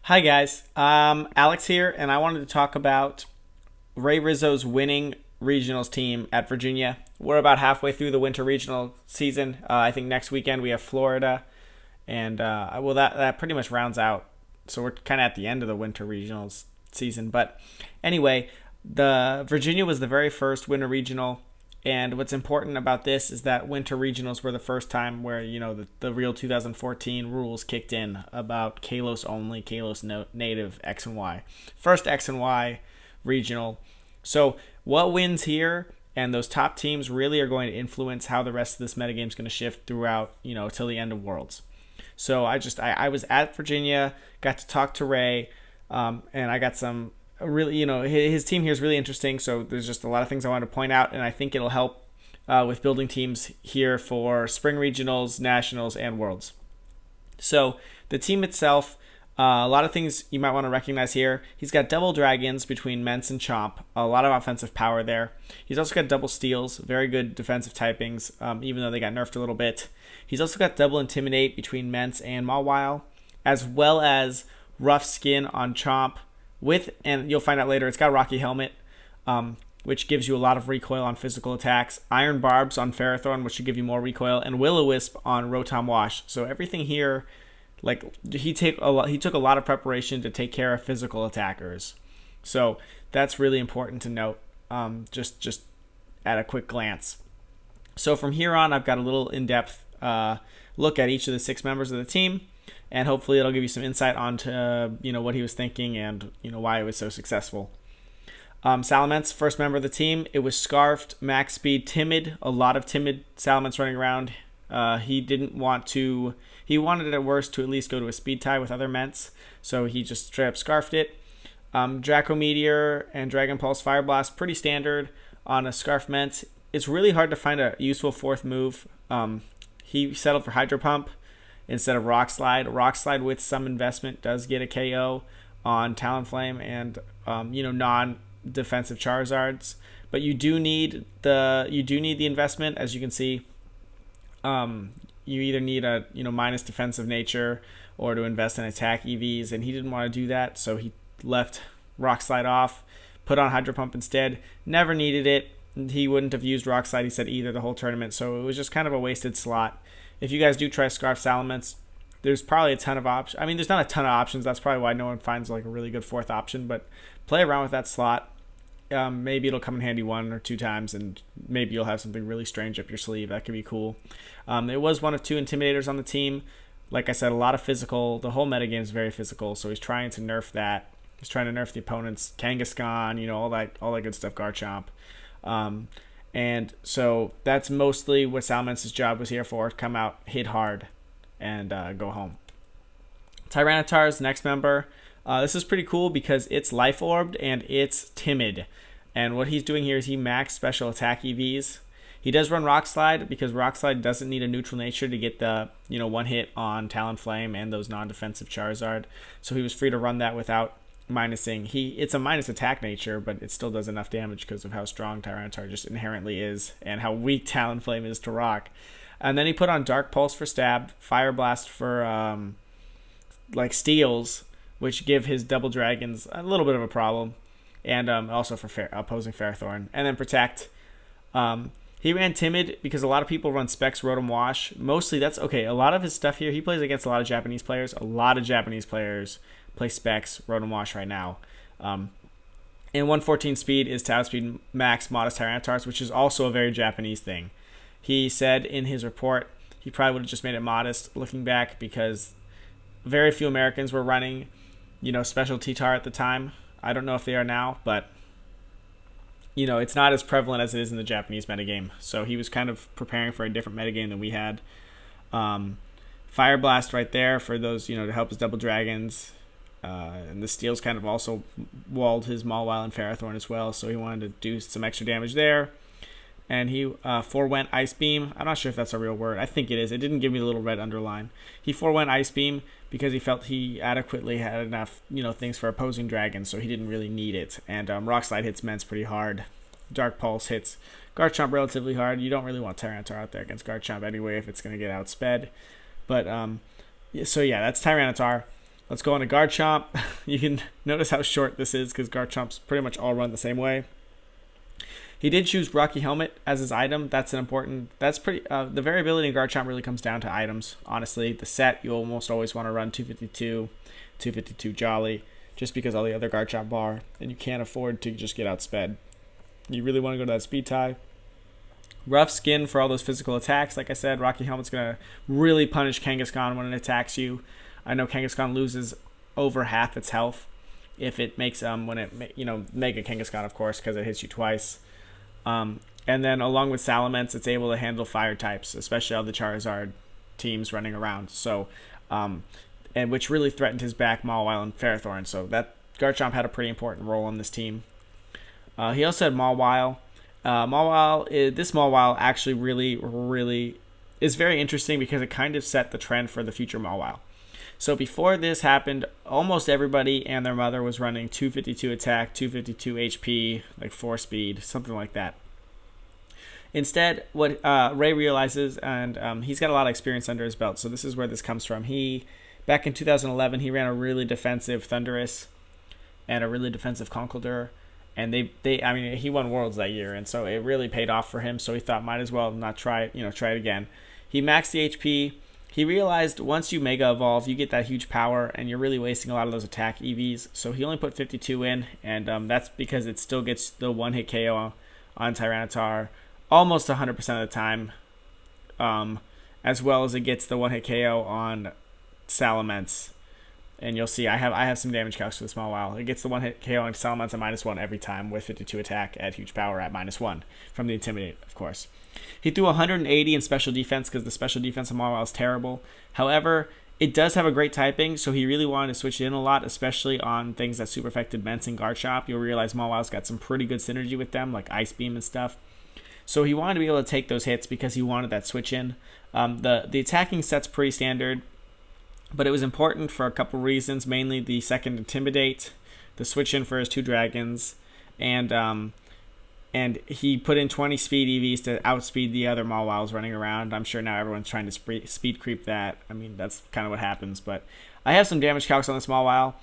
Hi guys, Alex here, and I wanted to talk about Ray Rizzo's winning regionals team at Virginia. We're about halfway through the winter regional season. I think next weekend we have Florida, and that pretty much rounds out. So we're kind of at the end of the winter regionals season. But anyway, the Virginia was the very first winter regional. And what's important about this is that winter regionals were the first time where, the real 2014 rules kicked in about Kalos only, Kalos native X and Y. First X and Y regional. So what wins here and those top teams really are going to influence how the rest of this metagame is going to shift throughout, till the end of Worlds. So I was at Virginia, got to talk to Ray, and I got some really, his team here is really interesting. So there's just a lot of things I want to point out, and I think it'll help with building teams here for spring regionals, nationals, and Worlds. So the team itself, a lot of things you might want to recognize here. He's got double dragons between Mence and Chomp, a lot of offensive power there. He's also got double steals, very good defensive typings, even though they got nerfed a little bit. He's also got double intimidate between Mence and Mawile, as well as rough skin on Chomp. And you'll find out later, it's got a Rocky Helmet, which gives you a lot of recoil on physical attacks. Iron Barbs on Ferrothorn, which should give you more recoil, and Will-O-Wisp on Rotom-Wash. So everything here, he took a lot of preparation to take care of physical attackers. So that's really important to note, just at a quick glance. So from here on, I've got a little in-depth look at each of the 6 members of the team. And hopefully it'll give you some insight onto what he was thinking and why it was so successful. Salamence, first member of the team, it was Scarfed, max speed, timid, a lot of timid Salamence running around. He wanted it at worst to at least go to a speed tie with other Ments, so he just straight up Scarfed it. Draco Meteor and Dragon Pulse Fire Blast, pretty standard on a Scarf Ment. It's really hard to find a useful fourth move. He settled for Hydro Pump instead of Rock Slide. Rock Slide with some investment does get a KO on Talonflame and non-defensive Charizards, but you do need the investment. As you can see, you either need a minus defensive nature or to invest in attack EVs, and he didn't want to do that, so he left Rock Slide off, put on Hydro Pump instead. Never needed it. He wouldn't have used Rock Slide, he said, either the whole tournament, so it was just kind of a wasted slot. If you guys do try Scarf Salamence, there's probably a ton of options. I mean, there's not a ton of options. That's probably why no one finds a really good fourth option. But play around with that slot. Maybe it'll come in handy 1 or 2 times, and maybe you'll have something really strange up your sleeve. That could be cool. It was one of 2 Intimidators on the team. Like I said, a lot of physical. The whole metagame is very physical, so he's trying to nerf that. He's trying to nerf the opponent's Kangaskhan, all that good stuff, Garchomp. And so that's mostly what Salamence's job was here for. Come out, hit hard, and go home. Tyranitar's next member. This is pretty cool because it's Life Orbed and it's Timid. And what he's doing here is he maxed special attack EVs. He does run Rock Slide because Rock Slide doesn't need a neutral nature to get the one hit on Talonflame and those non-defensive Charizard. So he was free to run that without minusing. It's a minus attack nature, but it still does enough damage because of how strong Tyranitar just inherently is and how weak Talonflame is to rock. And then he put on Dark Pulse for stab, Fire Blast for steals, which give his double dragons a little bit of a problem, and also for opposing Ferrothorn. And then Protect. He ran Timid because a lot of people run Specs Rotom-Wash. Mostly that's okay. A lot of his stuff here, he plays against a lot of Japanese players. A lot of Japanese players play Specs Rotom-Wash right now. And 114 speed is Tau speed max modest Tyranitars, which is also a very Japanese thing. He said in his report he probably would have just made it modest looking back because very few Americans were running, special T-Tar at the time. I don't know if they are now, but it's not as prevalent as it is in the Japanese metagame. So he was kind of preparing for a different metagame than we had. Fire Blast right there for those, to help his double dragons. And the steals kind of also walled his Mawile and Ferrothorn as well, so he wanted to do some extra damage there. And he forewent Ice Beam. I'm not sure if that's a real word. I think it is. It didn't give me the little red underline. He forewent Ice Beam because he felt he adequately had enough, things for opposing dragons, so he didn't really need it. And Rock Slide hits Mence pretty hard. Dark Pulse hits Garchomp relatively hard. You don't really want Tyranitar out there against Garchomp anyway if it's going to get outsped. But, so yeah, that's Tyranitar. Let's go on to Garchomp. You can notice how short this is because Garchomps pretty much all run the same way. He did choose Rocky Helmet as his item. That's an important. That's pretty. The variability in Garchomp really comes down to items. Honestly, the set you almost always want to run 252, 252 Jolly, just because all the other Garchomp are, and you can't afford to just get outsped. You really want to go to that speed tie. Rough skin for all those physical attacks. Like I said, Rocky Helmet's gonna really punish Kangaskhan when it attacks you. I know Kangaskhan loses over half its health if it makes Mega Kangaskhan, of course, because it hits you twice. And then along with Salamence, it's able to handle fire types, especially all the Charizard teams running around. So, and which really threatened his back, Mawile and Ferrothorn. So that Garchomp had a pretty important role on this team. He also had Mawile. This Mawile actually really is very interesting because it kind of set the trend for the future Mawile. So before this happened, almost everybody and their mother was running 252 attack, 252 HP, like 4 speed, something like that. Instead, what Ray realizes, and he's got a lot of experience under his belt, so this is where this comes from. Back in 2011, he ran a really defensive Thundurus and a really defensive Conkeldurr, and he won Worlds that year, and so it really paid off for him. So he thought, might as well not try it again. He maxed the HP. He realized once you Mega Evolve, you get that huge power, and you're really wasting a lot of those attack EVs. So he only put 52 in, and that's because it still gets the one-hit KO on Tyranitar almost 100% of the time, as well as it gets the one-hit KO on Salamence. And you'll see I have some damage calcs for the small while. It gets the one-hit KO on Salamence at -1 every time with 52 attack at huge power at -1 from the Intimidate, of course. He threw 180 in special defense because the special defense of Mawile is terrible. However, it does have a great typing, so he really wanted to switch it in a lot, especially on things that super affected Mence and Garchomp. You'll realize Mawile's got some pretty good synergy with them, like Ice Beam and stuff. So he wanted to be able to take those hits because he wanted that switch in. The attacking set's pretty standard, but it was important for a couple reasons, mainly the second Intimidate, the switch in for his 2 dragons, and he put in 20 speed EVs to outspeed the other Mawiles running around. I'm sure now everyone's trying to speed creep that. I mean, that's kind of what happens. But I have some damage calcs on this Mawile.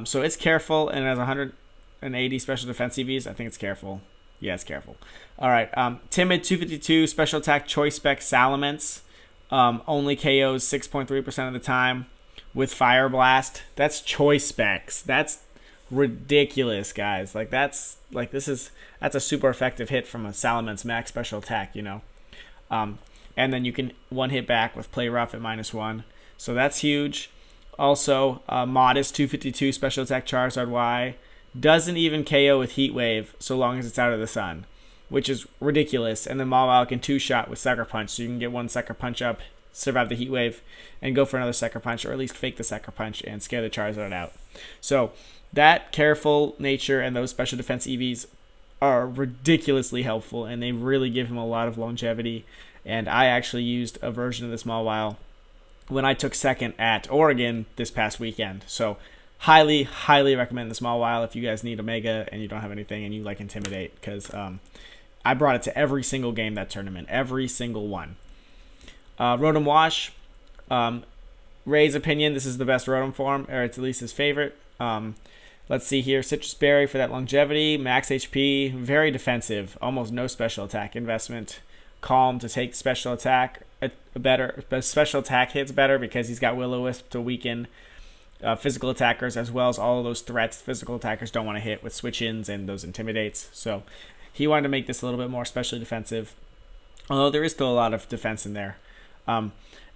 So it's careful, and it has 180 special defense EVs. I think it's careful. Yeah, it's careful. All right. Timid 252 special attack choice spec Salamence. Only KOs 6.3% of the time with Fire Blast. That's choice specs. That's ridiculous, guys. That's a super effective hit from a Salamence max special attack, and then you can one hit back with Play Rough at -1, so that's huge. Also, modest 252 special attack Charizard Y doesn't even KO with Heat Wave so long as it's out of the sun, which is ridiculous. And then Mawile can 2-shot with Sucker Punch, so you can get 1 Sucker Punch up, survive the Heat Wave, and go for another Sucker Punch, or at least fake the Sucker Punch and scare the Charizard out. So that careful nature and those special defense EVs are ridiculously helpful, and they really give him a lot of longevity. And I actually used a version of this Mawile when I took second at Oregon this past weekend. So highly recommend this Mawile if you guys need a Mega and you don't have anything and you like Intimidate, because I brought it to every single game that tournament, every single one. Rotom-Wash, Ray's opinion, this is the best Rotom form, or it's at least his favorite. Let's see here. Citrus Berry for that longevity, max HP, very defensive, almost no special attack investment. Calm to take special attack better, but special attack hits better because he's got Will-O-Wisp to weaken physical attackers, as well as all of those threats physical attackers don't want to hit with switch-ins and those Intimidates. So he wanted to make this a little bit more specially defensive, although there is still a lot of defense in there.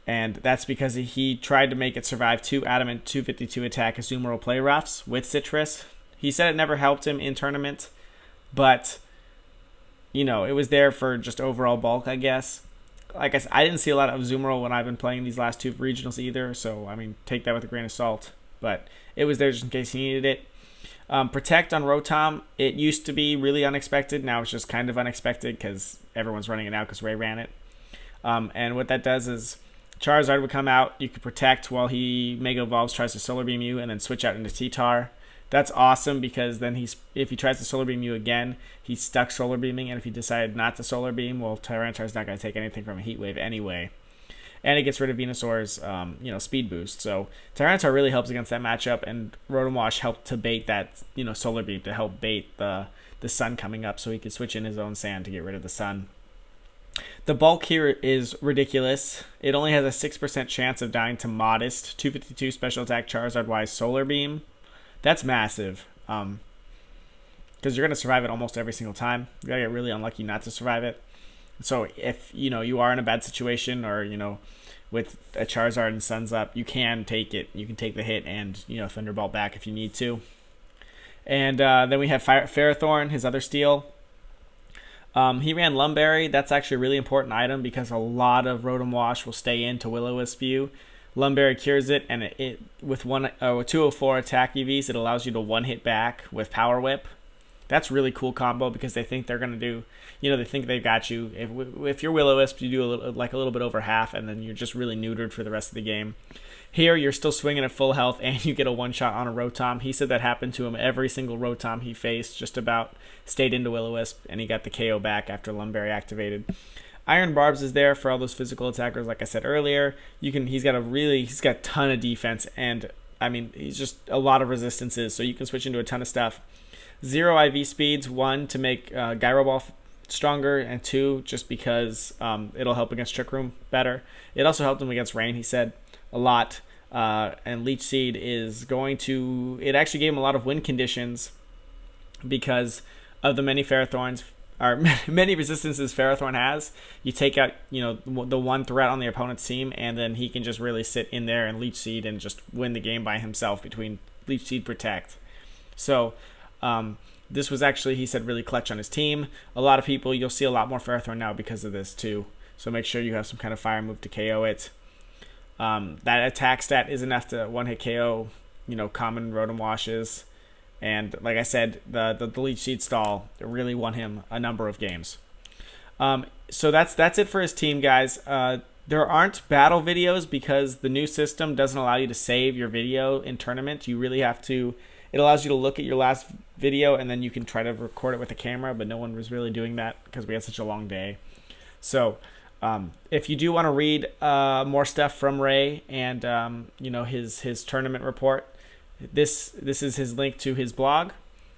And that's because he tried to make it survive 2 adamant 252 attack Azumarill Play Roughs with Citrus. He said it never helped him in tournament, but it was there for just overall bulk, I guess. Like I said, I didn't see a lot of Azumarill when I've been playing these last 2 regionals either, so I mean, take that with a grain of salt. But it was there just in case he needed it. Protect on Rotom, it used to be really unexpected. Now it's just kind of unexpected because everyone's running it now because Ray ran it. And what that does is Charizard would come out, you could protect while he Mega Evolves, tries to Solar Beam you, and then switch out into T-Tar. That's awesome because then if he tries to Solar Beam you again, he's stuck Solar Beaming, and if he decided not to Solar Beam, well, Tyranitar's not going to take anything from a Heat Wave anyway. and it gets rid of Venusaur's speed boost. So Tyranitar really helps against that matchup, and Rotom-Wash helped to bait that Solar Beam to help bait the sun coming up, so he could switch in his own sand to get rid of the sun. The bulk here is ridiculous. It only has a 6% chance of dying to Modest, 252 special attack Charizard-wise Solar Beam. That's massive. Because you're going to survive it almost every single time. You got to get really unlucky not to survive it. So if you are in a bad situation, or with a Charizard and Sun's up, you can take it. You can take the hit and Thunderbolt back if you need to. And then we have Ferrothorn, his other steal. He ran Lumberry. That's actually a really important item because a lot of Rotom-Wash will stay into Will-O-Wisp you. Lumberry cures it, and it with 204 attack EVs, it allows you to one-hit back with Power Whip. That's really cool combo because they think they're going to do, they think they've got you. If you're Will-O-Wisp, you do a little bit over half, and then you're just really neutered for the rest of the game. Here, you're still swinging at full health, and you get a one-shot on a Rotom. He said that happened to him every single Rotom he faced, just about stayed into Will-O-Wisp, and he got the KO back after Lumberry activated. Iron Barbs is there for all those physical attackers, like I said earlier. He's got a ton of defense, and he's just a lot of resistances, so you can switch into a ton of stuff. 0 IV speeds, 1 to make Gyro Ball stronger, and 2 just because it'll help against Trick Room better. It also helped him against Rain, he said, a lot. And Leech Seed it actually gave him a lot of win conditions because of the many resistances Ferrothorn has. You take out the one threat on the opponent's team, and then he can just really sit in there and Leech Seed and just win the game by himself between Leech Seed Protect. So this was actually, he said, really clutch on his team. A lot of people, you'll see a lot more Ferrothorn now because of this too. So make sure you have some kind of fire move to KO it. That attack stat is enough to one-hit KO, common Rotom-Washes. And like I said, the Leech Seed stall really won him a number of games. So that's it for his team, guys. There aren't battle videos because the new system doesn't allow you to save your video in tournament. You really have to. It allows you to look at your last video, and then you can try to record it with a camera, but no one was really doing that because we had such a long day. So if you do want to read more stuff from Ray and his tournament report, this is his link to his blog.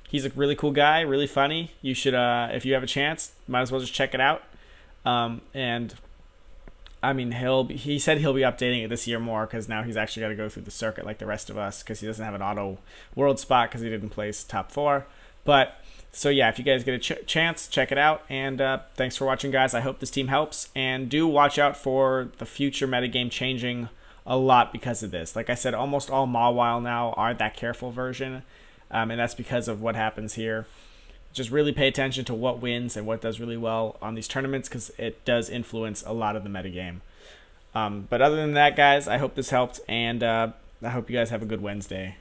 He's a really cool guy, really funny. You should, if you have a chance, might as well just check it out. He said he'll be updating it this year more because now he's actually got to go through the circuit like the rest of us because he doesn't have an auto world spot because he didn't place top 4. But so yeah, if you guys get a chance, check it out. And thanks for watching, guys. I hope this team helps, and do watch out for the future metagame changing a lot because of this. Like I said, almost all Mawile now are that careful version, and that's because of what happens here. Just really pay attention to what wins and what does really well on these tournaments because it does influence a lot of the metagame. But other than that, guys, I hope this helped, and I hope you guys have a good Wednesday.